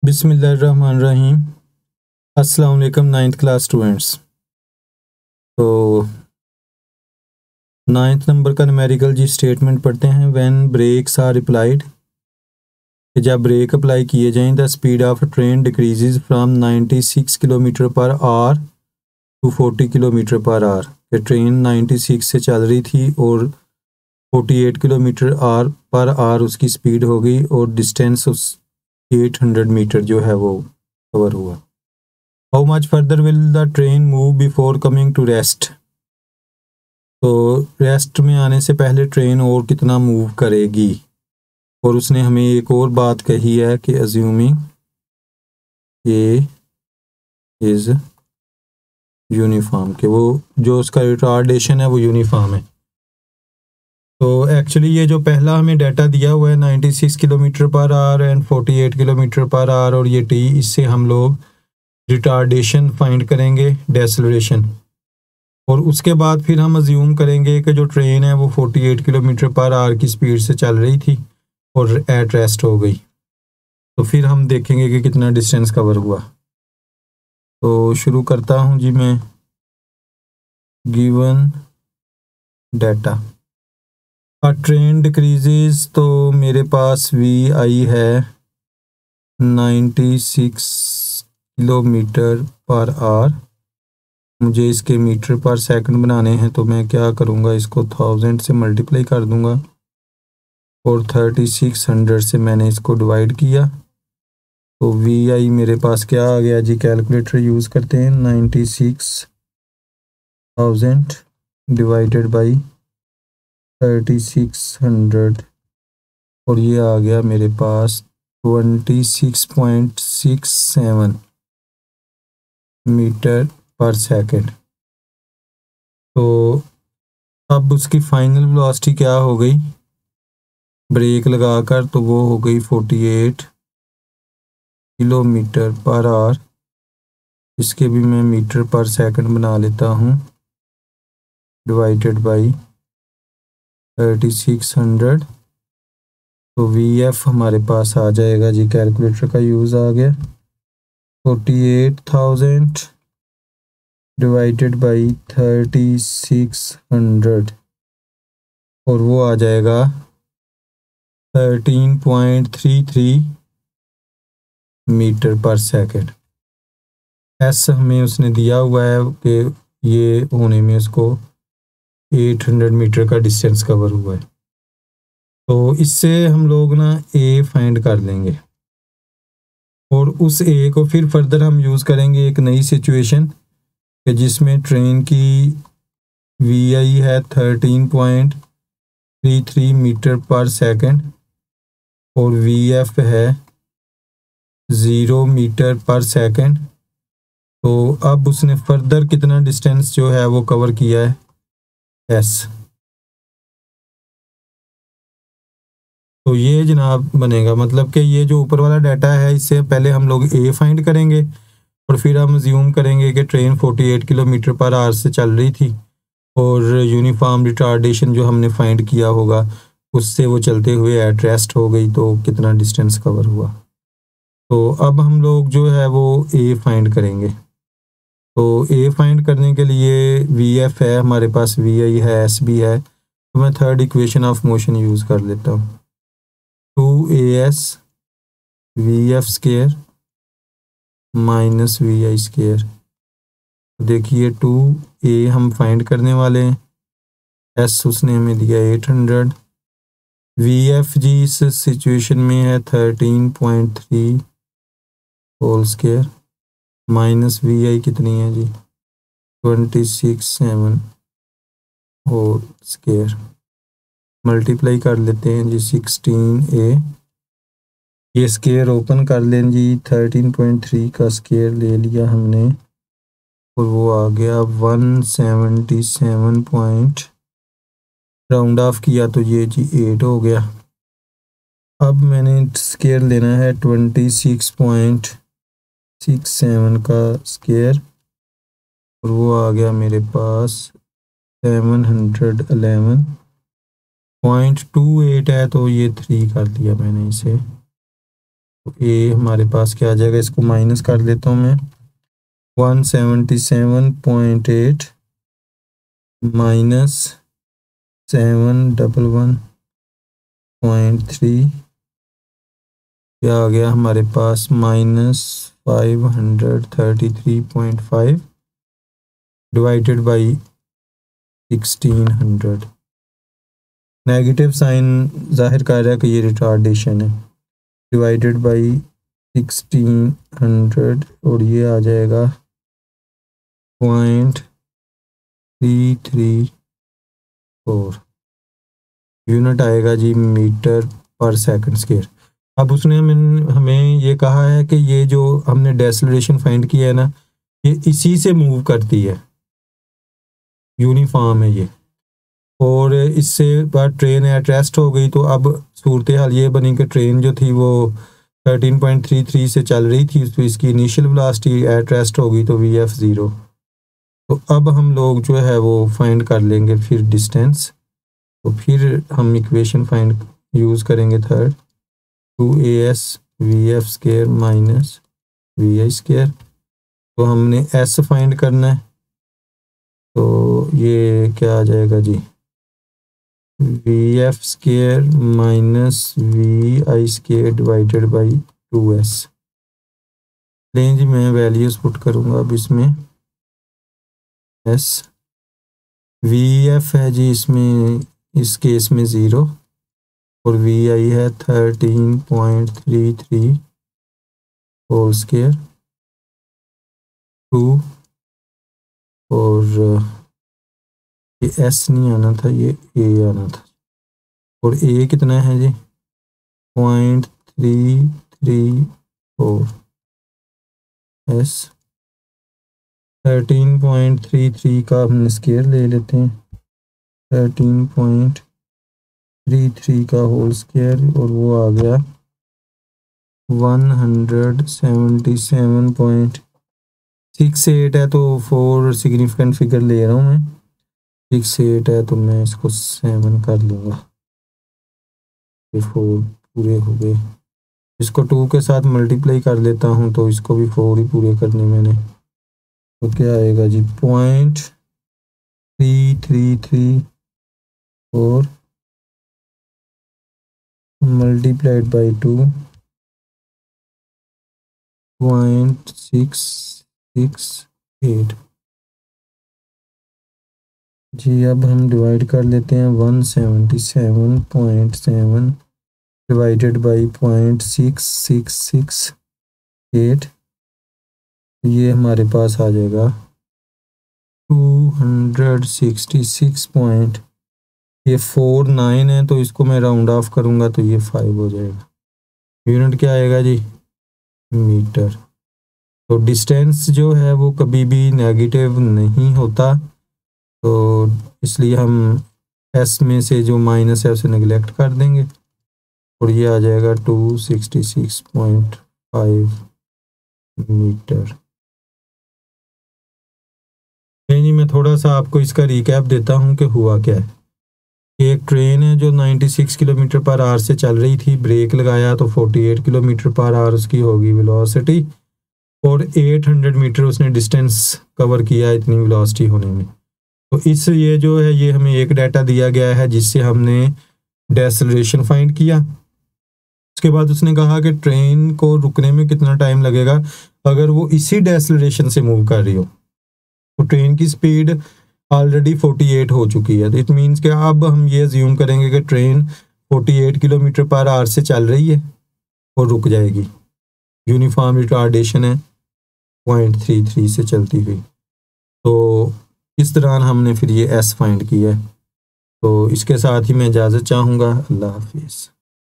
बिस्मिल्लाहिर्रहमानिर्रहीम। अस्सलाम वालेकुम नाइन्थ क्लास स्टूडेंट्स। तो 9th नंबर का न्यूमेरिकल जी स्टेटमेंट पढ़ते हैं। व्हेन ब्रेक्स आर अप्लाइड, कि जब ब्रेक अप्लाई किए जाएं, the speed of train decreases from 96 kilometre per hour to 40 kilometre per hour. कि ट्रेन 96 से चल रही थी और 48 किलोमीटर पर आवर उसकी स्पीड हो गई और डिस्टेंस उस 800 मीटर जो है वो कवर हुआ। How much further will the train move before coming to rest. तो रेस्ट में आने से पहले ट्रेन और कितना मूव करेगी। और उसने हमें एक और बात कही है कि अज्यूमिंग ए इज़ यूनिफॉर्म, कि वो जो उसका रिटार्डेशन है वो यूनिफॉर्म है। तो एक्चुअली ये जो पहला हमें डाटा दिया हुआ है 96 kilometre per our and 48 kilometre per our और ये टी, इससे हम लोग रिटार्डेशन फाइंड करेंगे, डेसेलरेशन। और उसके बाद फिर हम अज्यूम करेंगे कि जो ट्रेन है वो 48 किलोमीटर पर आवर की स्पीड से चल रही थी और एट रेस्ट हो गई। तो फिर हम देखेंगे कि कितना डिस्टेंस कवर हुआ। तो शुरू करता हूँ जी मैं। गिवन डाटा अ ट्रेन डिक्रीजेज, तो मेरे पास वी आई है 96 किलोमीटर पर आवर। मुझे इसके मीटर पर सेकंड बनाने हैं, तो मैं क्या करूँगा, इसको 1000 से मल्टीप्लाई कर दूँगा और 3600 से मैंने इसको डिवाइड किया। तो वी आई मेरे पास क्या आ गया जी, कैलकुलेटर यूज़ करते हैं। 96,000 डिवाइडेड बाई 3600 और ये आ गया मेरे पास 26.67 मीटर पर सेकंड। तो अब उसकी फाइनल वेलोसिटी क्या हो गई ब्रेक लगाकर, तो वो हो गई 48 किलोमीटर पर आवर। इसके भी मैं मीटर पर सेकंड बना लेता हूँ, डिवाइडेड बाई 3600। तो वी एफ हमारे पास आ जाएगा जी, कैलकुलेटर का यूज़ आ गया। 48,000 डिवाइडेड बाई 3600 और वो आ जाएगा 13.33 मीटर पर सेकंड। एस हमें उसने दिया हुआ है कि ये होने में उसको 800 मीटर का डिस्टेंस कवर हुआ है। तो इससे हम लोग ना ए फाइंड कर लेंगे और उस ए को फिर फर्दर हम यूज़ करेंगे एक नई सिचुएशन कि जिसमें ट्रेन की वी आई है 13.33 मीटर पर सेकंड और वी एफ है 0 मीटर पर सेकंड। तो अब उसने फर्दर कितना डिस्टेंस जो है वो कवर किया है, एस। तो ये जनाब बनेगा, मतलब कि ये जो ऊपर वाला डाटा है इससे पहले हम लोग ए फाइंड करेंगे और फिर हम अज्यूम करेंगे कि ट्रेन 48 किलोमीटर पर आवर से चल रही थी और यूनिफॉर्म रिटार्डेशन जो हमने फाइंड किया होगा उससे वो चलते हुए एट रेस्ट हो गई, तो कितना डिस्टेंस कवर हुआ। तो अब हम लोग जो है वो ए फाइंड करेंगे। तो ए फाइंड करने के लिए वी एफ है हमारे पास, वी आई है, एस भी है। तो मैं third equation of motion use कर लेता हूँ। 2as v f square minus v i square. देखिए 2a हम फाइंड करने वाले हैं, एस उसने हमें दिया 800। वी एफ जी इस सिचुएशन में है 13.3 होल स्केयर माइनस वी आई कितनी है जी 26.7 होल स्केयर। मल्टीप्लाई कर लेते हैं जी 16a। ये स्केयर ओपन कर लें जी, 13.3 का स्केयर ले लिया हमने और वो आ गया 177 पॉइंट, राउंड ऑफ किया तो ये जी 8 हो गया। अब मैंने स्केयर लेना है 26.67 का स्केयर और वो आ गया मेरे पास 711.28 है, तो ये 3 कर दिया मैंने इसे। तो ये हमारे पास क्या आ जाएगा, इसको माइनस कर देता हूँ मैं, 177.8 माइनस 711.3 क्या आ गया हमारे पास, -533.5 डिवाइडेड बाई 1600। नेगेटिव साइन जाहिर कर रहा है कि ये रिटार्डेशन है, डिवाइडेड बाई 1600 और ये आ जाएगा 0.334 यूनिट आएगा जी, मीटर पर सेकंड स्क्वायर। अब उसने हमें ये कहा है कि ये जो हमने डेसिलरेशन फाइंड किया है ना, ये इसी से मूव करती है, यूनिफॉर्म है ये, और इससे बाद ट्रेन एट रेस्ट हो गई। तो अब सूरत हाल ये बनी कि ट्रेन जो थी वो 13.33 से चल रही थी, तो इसकी इनिशियल वेलोसिटी एट रेस्ट हो गई, तो VF 0। तो अब हम लोग जो है वो फाइंड कर लेंगे फिर डिस्टेंस। तो फिर हम इक्वेशन फाइंड यूज़ करेंगे third, 2AS VF square minus VI square. तो हमने S फाइंड करना है, तो ये क्या आ जाएगा जी, VF square minus VI square divided by 2S। लें जी, मैं वैल्यूज़ पुट करूँगा अब इसमें। S VF है जी इसमें, इस केस में 0, और VI है 13.33 होल स्क्वायर 2, और ये S नहीं आना था, ये A आना था, और A कितना है जी, 0.334। S 13.33 का हम स्क्वायर ले लेते हैं, 13.33 का होल स्क्वायर, और वो आ गया 177.68 है। तो 4 सिग्निफिकेंट फिगर ले रहा हूँ मैं, 68 है तो मैं इसको 7 कर लूँगा, ये 4 पूरे हो गए। इसको 2 के साथ मल्टीप्लाई कर लेता हूँ, तो इसको भी 4 ही पूरे करने मैंने। तो क्या आएगा जी, 0.333 मल्टीप्लाइड बाई 2, 0.668 जी। अब हम डिवाइड कर लेते हैं, 177.7 डिवाइडेड बाई 0.6668, ये हमारे पास आ जाएगा 266 ये 49 है, तो इसको मैं राउंड ऑफ करूँगा तो ये 5 हो जाएगा। यूनिट क्या आएगा जी, मीटर। तो डिस्टेंस जो है वो कभी भी नेगेटिव नहीं होता, तो इसलिए हम S में से जो माइनस है उसे नेगलेक्ट कर देंगे, और ये आ जाएगा 266.5 मीटर। नहीं, मैं थोड़ा सा आपको इसका रिकैप देता हूँ कि हुआ क्या है। एक ट्रेन है जो 96 किलोमीटर पर आवर से चल रही थी, ब्रेक लगाया तो 48 किलोमीटर पर आवर उसकी होगी वेलोसिटी, और 800 मीटर उसने डिस्टेंस कवर किया इतनी वेलोसिटी होने में। तो इस ये जो है ये हमें एक डाटा दिया गया है जिससे हमने डेसेलरेशन फाइंड किया। उसके बाद उसने कहा कि ट्रेन को रुकने में कितना टाइम लगेगा अगर वो इसी डेसेलरेशन से मूव कर रही हो। तो ट्रेन की स्पीड ऑलरेडी 48 हो चुकी है, तो इट मीन्स कि अब हम ये अज्यूम करेंगे कि ट्रेन 48 किलोमीटर पर आवर से चल रही है और रुक जाएगी। यूनिफॉर्म रिटार्डेशन है 0.33 से चलती हुई। तो इस दौरान हमने फिर ये S फाइंड किया है। तो इसके साथ ही मैं इजाज़त चाहूँगा। अल्लाह हाफिज़।